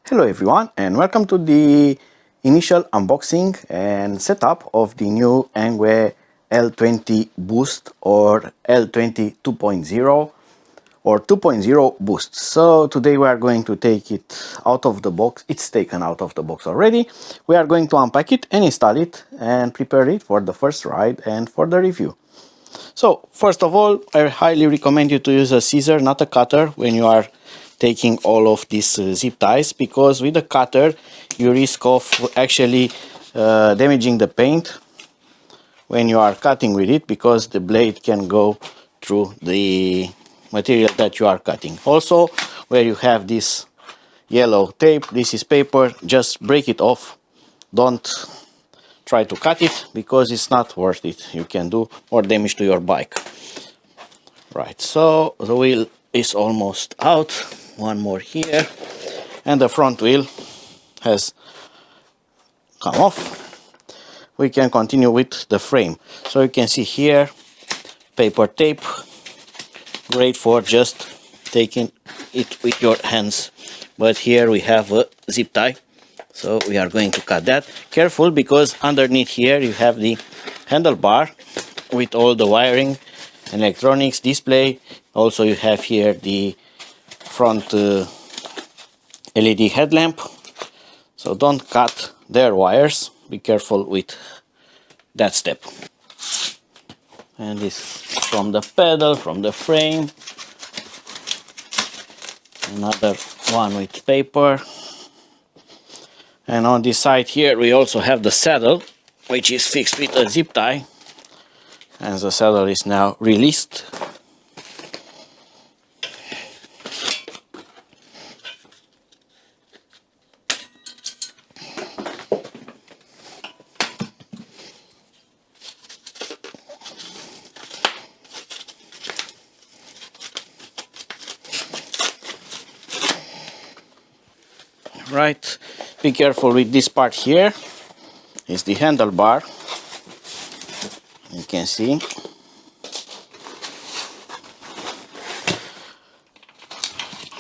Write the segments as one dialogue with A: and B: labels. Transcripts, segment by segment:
A: Hello everyone, and welcome to the initial unboxing and setup of the new ENGWE L20 Boost or L20 2.0 or 2.0 Boost. So today we are going to take it out of the box. It's taken out of the box already. We are going to unpack it and install it and prepare it for the first ride and for the review. So first of all, I highly recommend you to use a scissor, not a cutter, when you are taking all of these zip ties, because with the cutter you risk of actually damaging the paint when you are cutting with it, because the blade can go through the material that you are cutting. Also, where you have this yellow tape, this is paper, just break it off. Don't try to cut it, because it's not worth it. You can do more damage to your bike. Right, so the wheel is almost out. One more here, and the front wheel has come off. We can continue with the frame. So you can see here, paper tape, great for just taking it with your hands. But here we have a zip tie, so we are going to cut that. Careful, because underneath here you have the handlebar with all the wiring, electronics, display. Also you have here the front LED headlamp, so don't cut their wires. Be careful with that step. And this from the pedal, from the frame. Another one with paper. And on this side here we also have the saddle, which is fixed with a zip tie, and the saddle is now released. Right, be careful with this part here. Is the handlebar, you can see.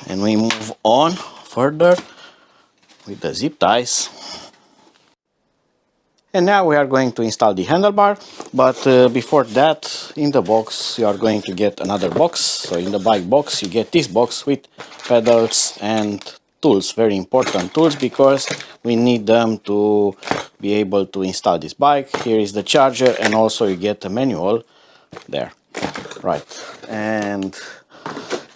A: And we move on further with the zip ties. And now we are going to install the handlebar, but before that, in the box you are going to get another box. So in the bike box you get this box with pedals and tools, very important tools, because we need them to be able to install this bike. Here is the charger, and also you get a manual there. Right, and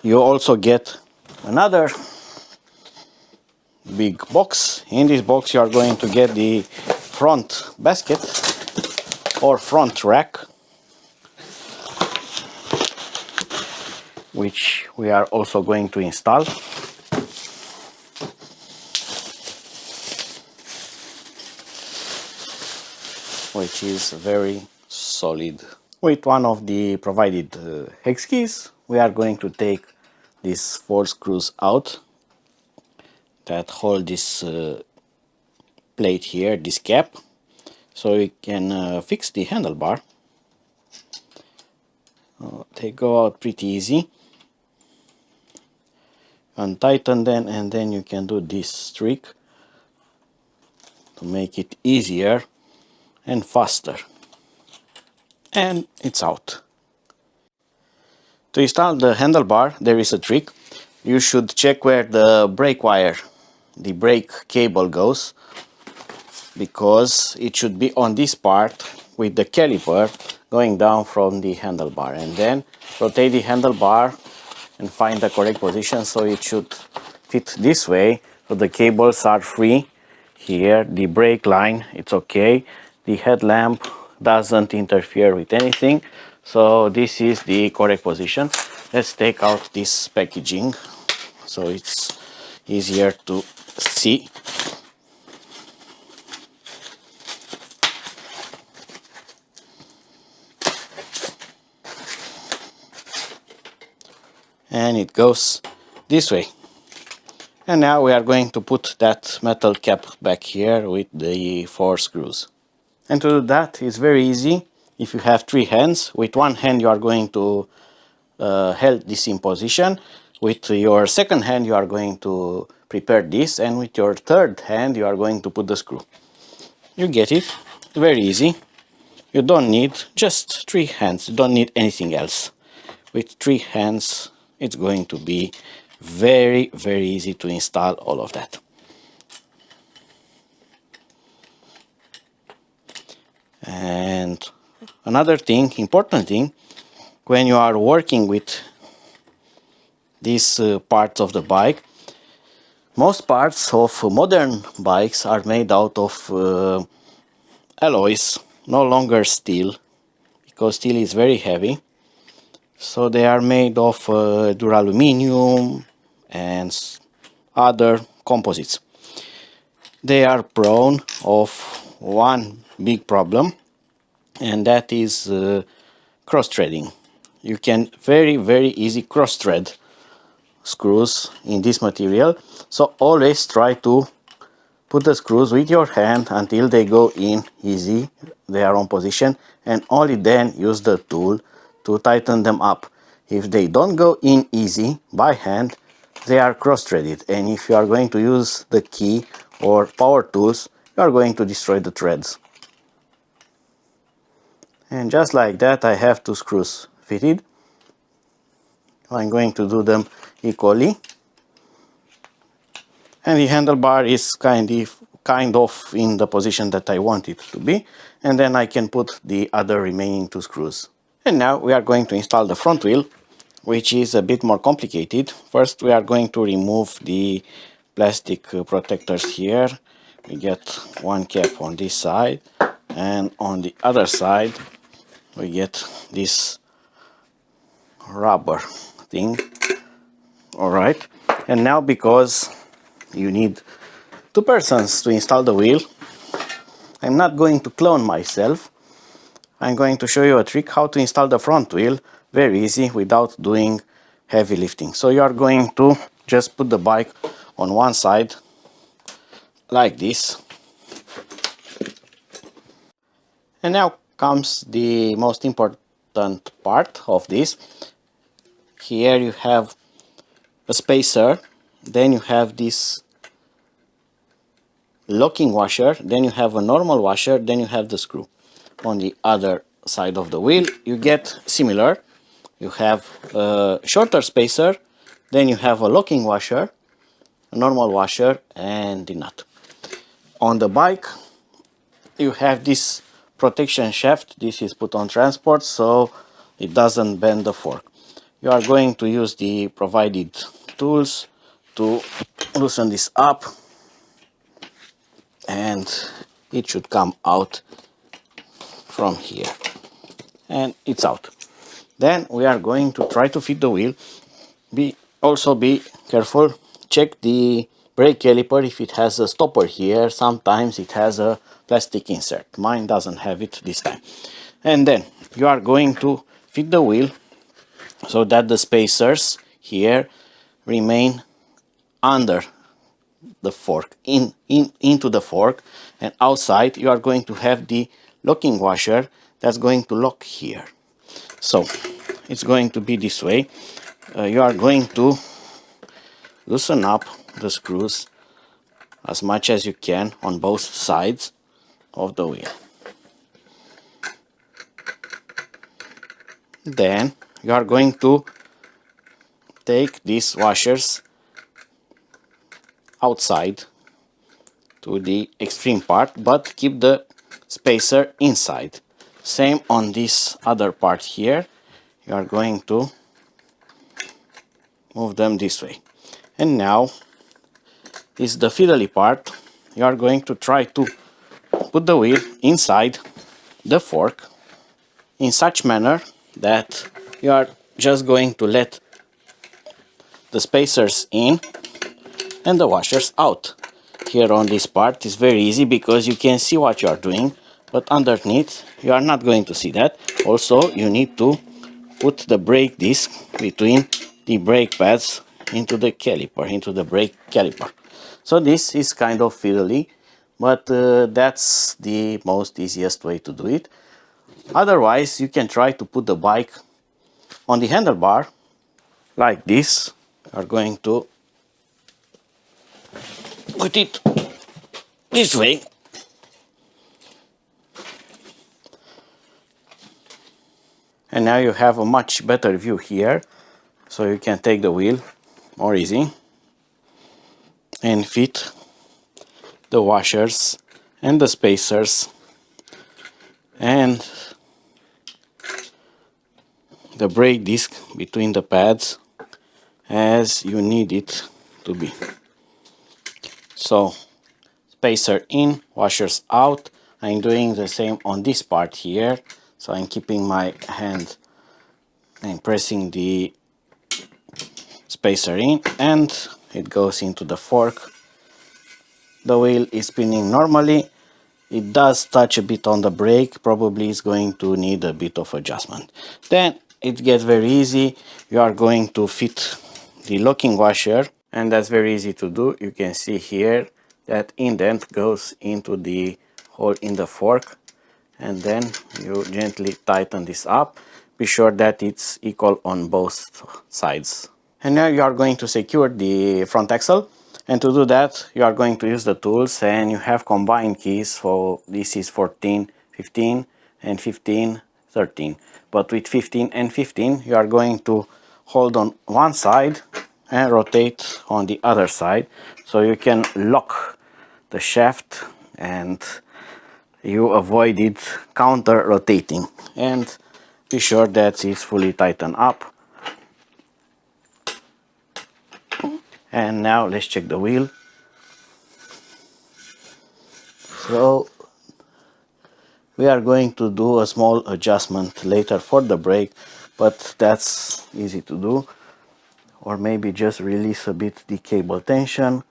A: you also get another big box. In this box you are going to get the front basket or front rack, which we are also going to install. Which is very solid. With one of the provided hex keys, we are going to take these 4 screws out that hold this plate here, this cap, so we can fix the handlebar. They go out pretty easy. Untighten them, and then you can do this trick to make it easier and faster. And it's out. To install the handlebar, there is a trick. You should check where the brake wire, the brake cable goes, because it should be on this part with the caliper going down from the handlebar, and then rotate the handlebar and find the correct position, so it should fit this way, so the cables are free. Here the brake line, it's okay, the headlamp doesn't interfere with anything, so this is the correct position. Let's take out this packaging so it's easier to see. And it goes this way. And now we are going to put that metal cap back here with the 4 screws. And to do that is very easy. If you have 3 hands, with one hand you are going to hold this in position. With your second hand you are going to prepare this, and with your third hand you are going to put the screw. You get it? Very easy. You don't need just 3 hands, you don't need anything else. With 3 hands it's going to be very easy to install all of that. And another thing, important thing, when you are working with these parts of the bike, most parts of modern bikes are made out of alloys, no longer steel, because steel is very heavy. So they are made of duraluminum and other composites. They are prone of one big problem, and that is cross-threading. You can very easy cross-thread screws in this material, so always try to put the screws with your hand until they go in easy, they are on position, and only then use the tool to tighten them up. If they don't go in easy by hand, they are cross-threaded, and if you are going to use the key or power tools, you are going to destroy the threads. And just like that, I have 2 screws fitted. I'm going to do them equally, and the handlebar is kind of in the position that I want it to be, and then I can put the other remaining 2 screws. And now we are going to install the front wheel, which is a bit more complicated. First we are going to remove the plastic protectors here. We get one cap on this side, and on the other side we get this rubber thing. Alright, and now because you need 2 persons to install the wheel, I'm not going to clone myself. I'm going to show you a trick how to install the front wheel, very easy, without doing heavy lifting. So you are going to just put the bike on one side like this. And now comes the most important part of this. Here you have a spacer, then you have this locking washer, then you have a normal washer, then you have the screw. On the other side of the wheel you get similar. You have a shorter spacer, then you have a locking washer, a normal washer, and the nut. On the bike you have this protection shaft. This is put on transport so it doesn't bend the fork. You are going to use the provided tools to loosen this up, and it should come out from here, and it's out. Then we are going to try to fit the wheel. Also be careful, check the brake caliper if it has a stopper here. Sometimes it has a plastic insert. Mine doesn't have it this time. And then you are going to fit the wheel so that the spacers here remain under the fork, into the fork, and outside you are going to have the locking washer that's going to lock here. So it's going to be this way. You are going to loosen up the screws as much as you can on both sides of the wheel. Then you are going to take these washers outside to the extreme part, but keep the spacer inside. Same on this other part here. You are going to move them this way. And now is the fiddly part. You are going to try to put the wheel inside the fork in such manner that you are just going to let the spacers in and the washers out. Here on this part is very easy because you can see what you are doing, but underneath you are not going to see that. Also you need to put the brake disc between the brake pads into the caliper, into the brake caliper. So this is kind of fiddly, but that's the most easiest way to do it. Otherwise you can try to put the bike on the handlebar like this, are going to put it this way. And now you have a much better view here, so you can take the wheel more easy and fit the washers and the spacers and the brake disc between the pads as you need it to be. So spacer in, washers out. I'm doing the same on this part here, so I'm keeping my hand and pressing the spacer in and it goes into the fork. The wheel is spinning normally. It does touch a bit on the brake, probably is going to need a bit of adjustment. Then it gets very easy. You are going to fit the locking washer, and that's very easy to do. You can see here that indent goes into the hole in the fork, and then you gently tighten this up. Be sure that it's equal on both sides. And now you are going to secure the front axle. And to do that, you are going to use the tools, and you have combined keys. For this is 14, 15 and 15, 13. But with 15 and 15, you are going to hold on one side and rotate on the other side, so you can lock the shaft and you avoid it counter rotating. And be sure that it's fully tightened up. And now let's check the wheel. So we are going to do a small adjustment later for the brake, but that's easy to do. Or maybe just release a bit the cable tension.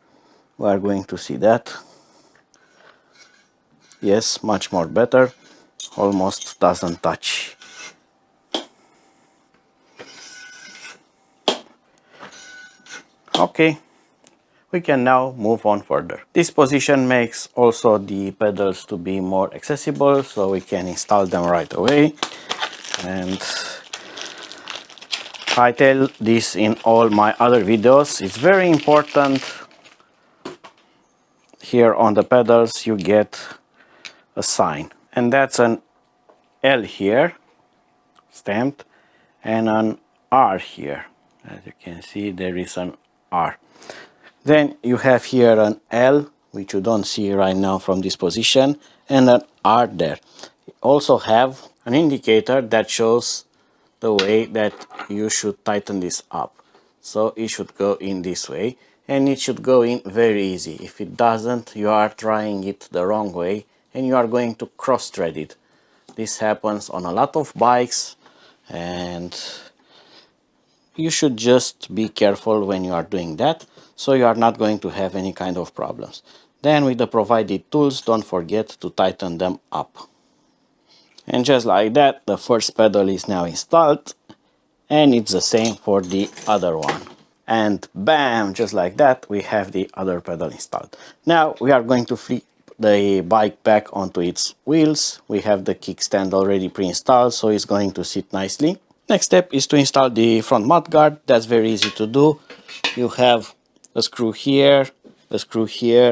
A: We are going to see that. Yes, much more better. Almost doesn't touch. Okay, we can now move on further. This position makes also the pedals to be more accessible, so we can install them right away. And I tell this in all my other videos, it's very important here on the pedals you get a sign, and that's an L here stamped and an R here. As you can see, there is an R. Then you have here an L, which you don't see right now from this position, and an R there. You also have an indicator that shows the way that you should tighten this up. So it should go in this way, and it should go in very easy. If it doesn't, you are trying it the wrong way and you are going to cross thread it. This happens on a lot of bikes, and you should just be careful when you are doing that, so you are not going to have any kind of problems. Then with the provided tools, don't forget to tighten them up. And just like that, the first pedal is now installed, and it's the same for the other one. And bam, just like that, we have the other pedal installed. Now we are going to flip the bike back onto its wheels. We have the kickstand already pre-installed, so it's going to sit nicely. Next step is to install the front mud guard. That's very easy to do. You have a screw here,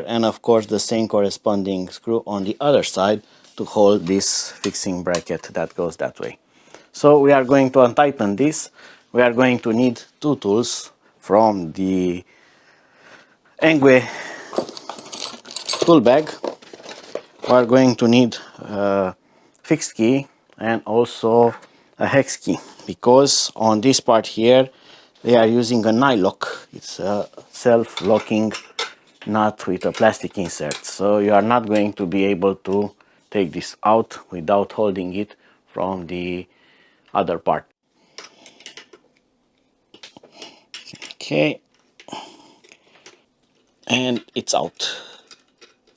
A: and of course the same corresponding screw on the other side to hold this fixing bracket that goes that way. So we are going to untighten this. We are going to need two tools from the ENGWE tool bag. We are going to need a fixed key and also a hex key, because on this part here they are using a nylock. It's a self-locking nut with a plastic insert, so you are not going to be able to take this out without holding it from the other part. Okay, and it's out.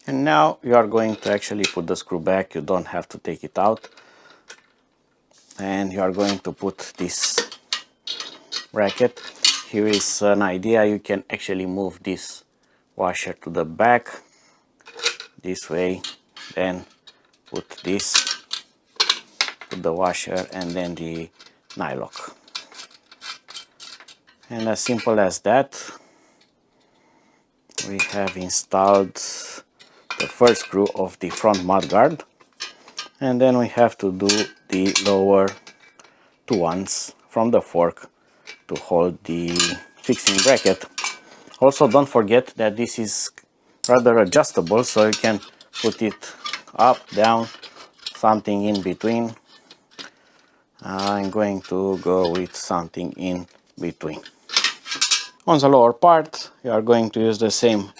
A: And now you are going to actually put the screw back. You don't have to take it out. And you are going to put this bracket. Here is an idea. You can actually move this washer to the back this way, then put this, put the washer and then the nylock. And as simple as that, we have installed the first screw of the front mudguard, and then we have to do the lower two ones from the fork to hold the fixing bracket. Also, don't forget that this is rather adjustable, so you can put it up, down, something in between. I'm going to go with something in between. On the lower part, you are going to use the same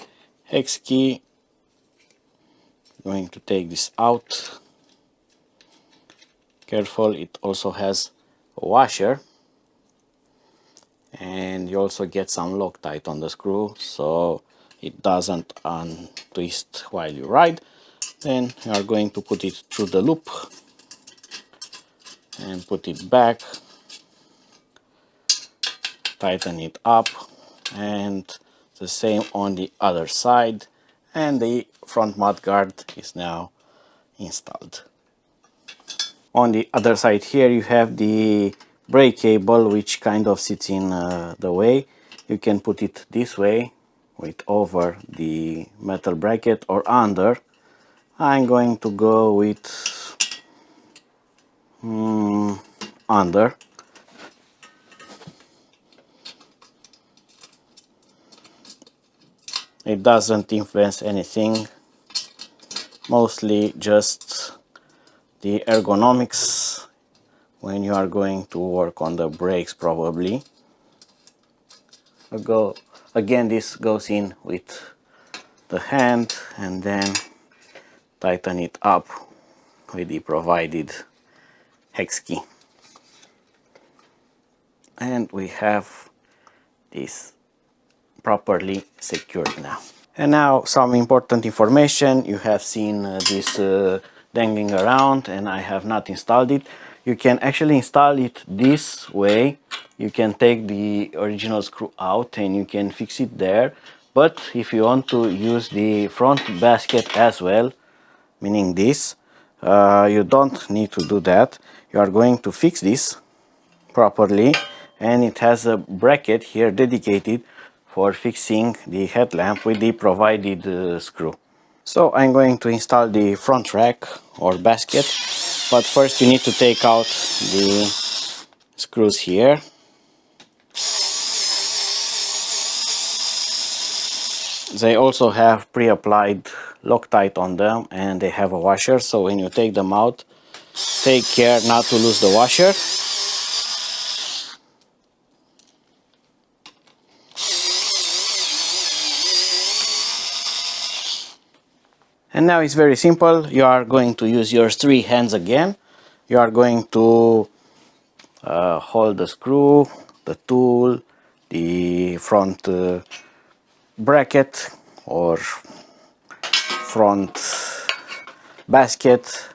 A: hex key. Going to take this out. Careful, it also has a washer, and you also get some Loctite on the screw so it doesn't untwist while you ride. Then you are going to put it through the loop and put it back, tighten it up, and the same on the other side, and the front mudguard is now installed. On the other side here you have the brake cable, which kind of sits in the way. You can put it this way, with over the metal bracket, or under. I'm going to go with under. It doesn't influence anything, mostly just the ergonomics when you are going to work on the brakes probably. Again, this goes in with the hand, and then tighten it up with the provided hex key. And we have this properly secured now. And now some important information. You have seen this dangling around, and I have not installed it. You can actually install it this way. You can take the original screw out and you can fix it there. But if you want to use the front basket as well, meaning this, you don't need to do that. You are going to fix this properly, and it has a bracket here dedicated for fixing the headlamp with the provided screw. So I'm going to install the front rack or basket, but first you need to take out the screws here. They also have pre-applied Loctite on them, and they have a washer, so when you take them out, take care not to lose the washer. And now it's very simple. You are going to use your three hands again. You are going to hold the screw, the tool, the front bracket or front basket,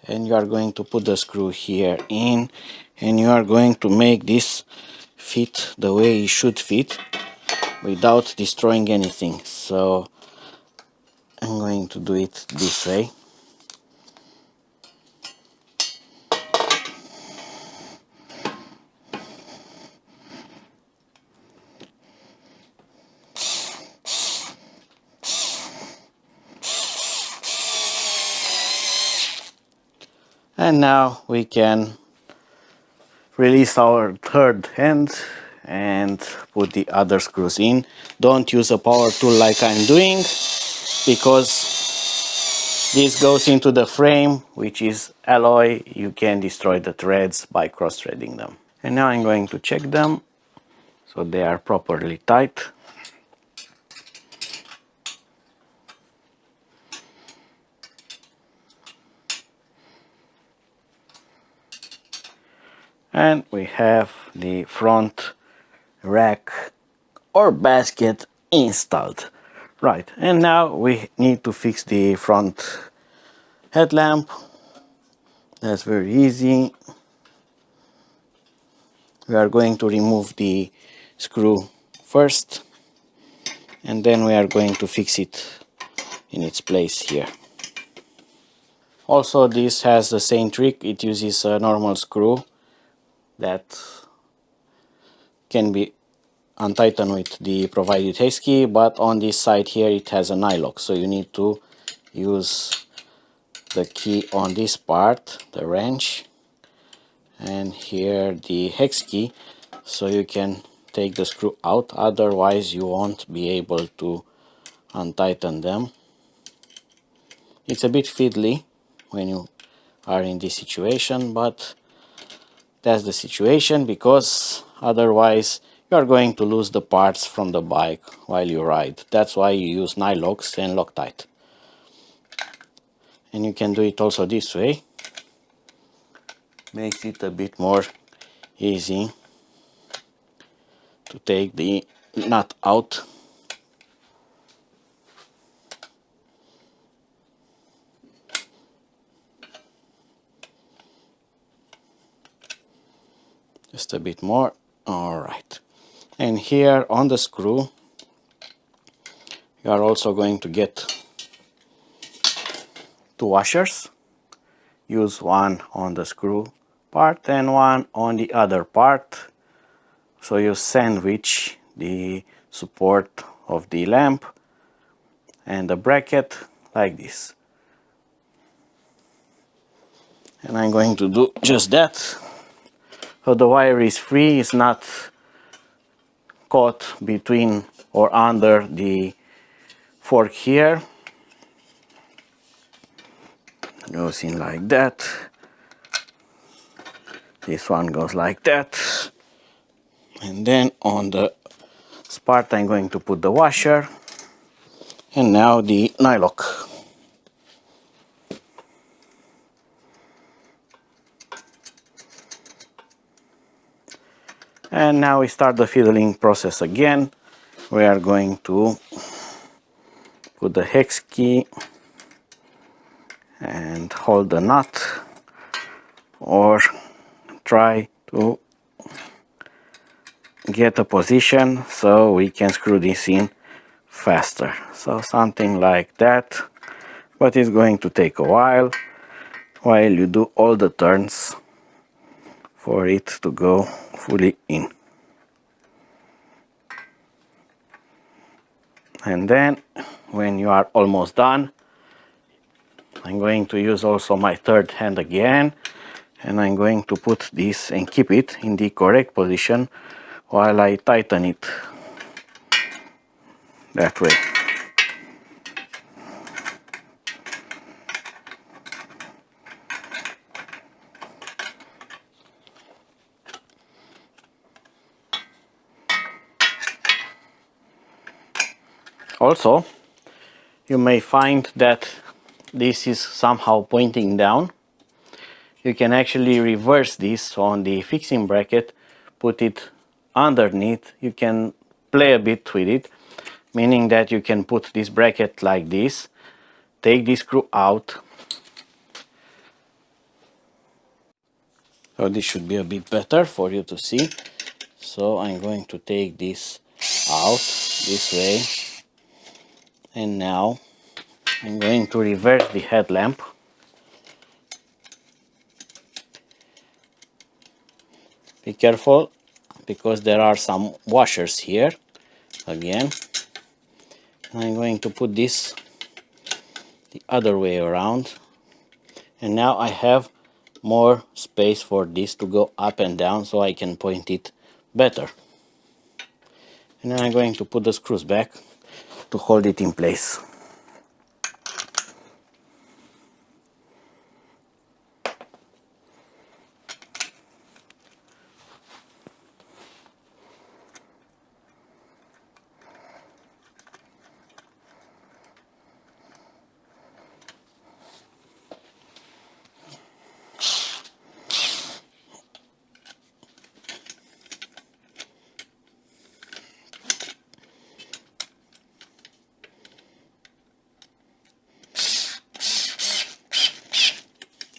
A: and you are going to put the screw here in, and you are going to make this fit the way it should fit without destroying anything. So I'm going to do it this way. And now we can release our third hand and put the other screws in. Don't use a power tool like I'm doing, because this goes into the frame, which is alloy. You can destroy the threads by cross-threading them. And now I'm going to check them so they are properly tight. And we have the front rack or basket installed. Right, and now we need to fix the front headlamp. That's very easy. We are going to remove the screw first, and then we are going to fix it in its place here. Also, this has the same trick. It uses a normal screw that can be untighten with the provided hex key, but on this side here it has an eye lock, so you need to use the key on this part, the wrench, and here the hex key, so you can take the screw out, otherwise you won't be able to untighten them. It's a bit fiddly when you are in this situation, but that's the situation, because otherwise you are going to lose the parts from the bike while you ride. That's why you use nylocks and Loctite. And you can do it also this way. Makes it a bit more easy to take the nut out. Just a bit more. Alright. And here on the screw you are also going to get two washers. Use one on the screw part and one on the other part, so you sandwich the support of the lamp and the bracket like this. And I'm going to do just that, so the wire is free, it's not caught between or under the fork here. Goes in like that. This one goes like that. And then on the part I'm going to put the washer, and now the nylock. And now we start the fiddling process again. We are going to put the hex key and hold the nut, or try to get a position so we can screw this in faster. So something like that, but it's going to take a while you do all the turns for it to go fully in. And then when you are almost done, I'm going to use also my third hand again, and I'm going to put this and keep it in the correct position while I tighten it that way. Also, you may find that this is somehow pointing down. You can actually reverse this on the fixing bracket, put it underneath. You can play a bit with it, meaning that you can put this bracket like this, take this screw out. So this should be a bit better for you to see. So I'm going to take this out this way, and now I'm going to reverse the headlamp. Be careful, because there are some washers here again. I'm going to put this the other way around, and now I have more space for this to go up and down, so I can point it better. And then I'm going to put the screws back to hold it in place.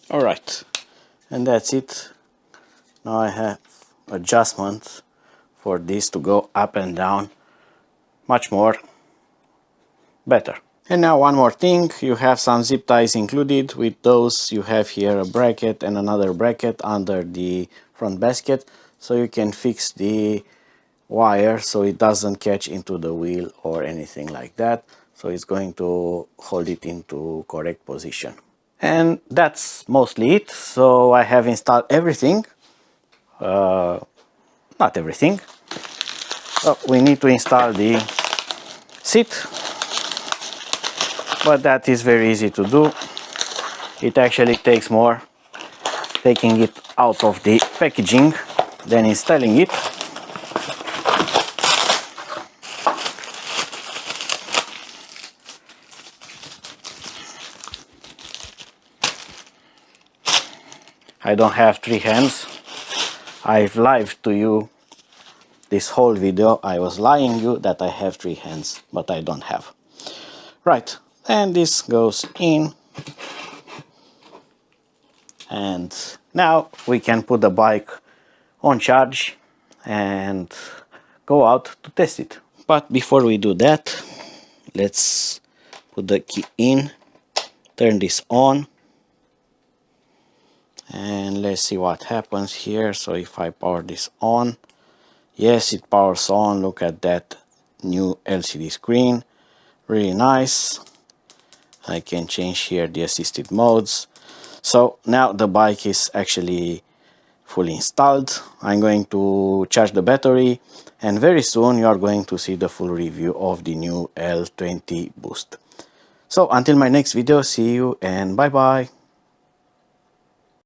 A: Alright, and that's it. Now I have adjustments for this to go up and down much more better. And now one more thing, you have some zip ties included. With those you have here a bracket and another bracket under the front basket, so you can fix the wire so it doesn't catch into the wheel or anything like that. So it's going to hold it into correct position. And that's mostly it. So I have installed everything. Not everything. We need to install the seat, but that is very easy to do. It actually takes more taking it out of the packaging than installing it. I don't have 3 hands. I've lied to you this whole video. I was lying you that I have 3 hands, but I don't have. Right, and this goes in. And now we can put the bike on charge and go out to test it. But before we do that, let's put the key in, turn this on, and let's see what happens here. So if I power this on, yes, it powers on. Look at that new LCD screen, really nice. I can change here the assisted modes. So now the bike is actually fully installed. I'm going to charge the battery, and very soon you are going to see the full review of the new L20 Boost. So until my next video, see you and bye bye.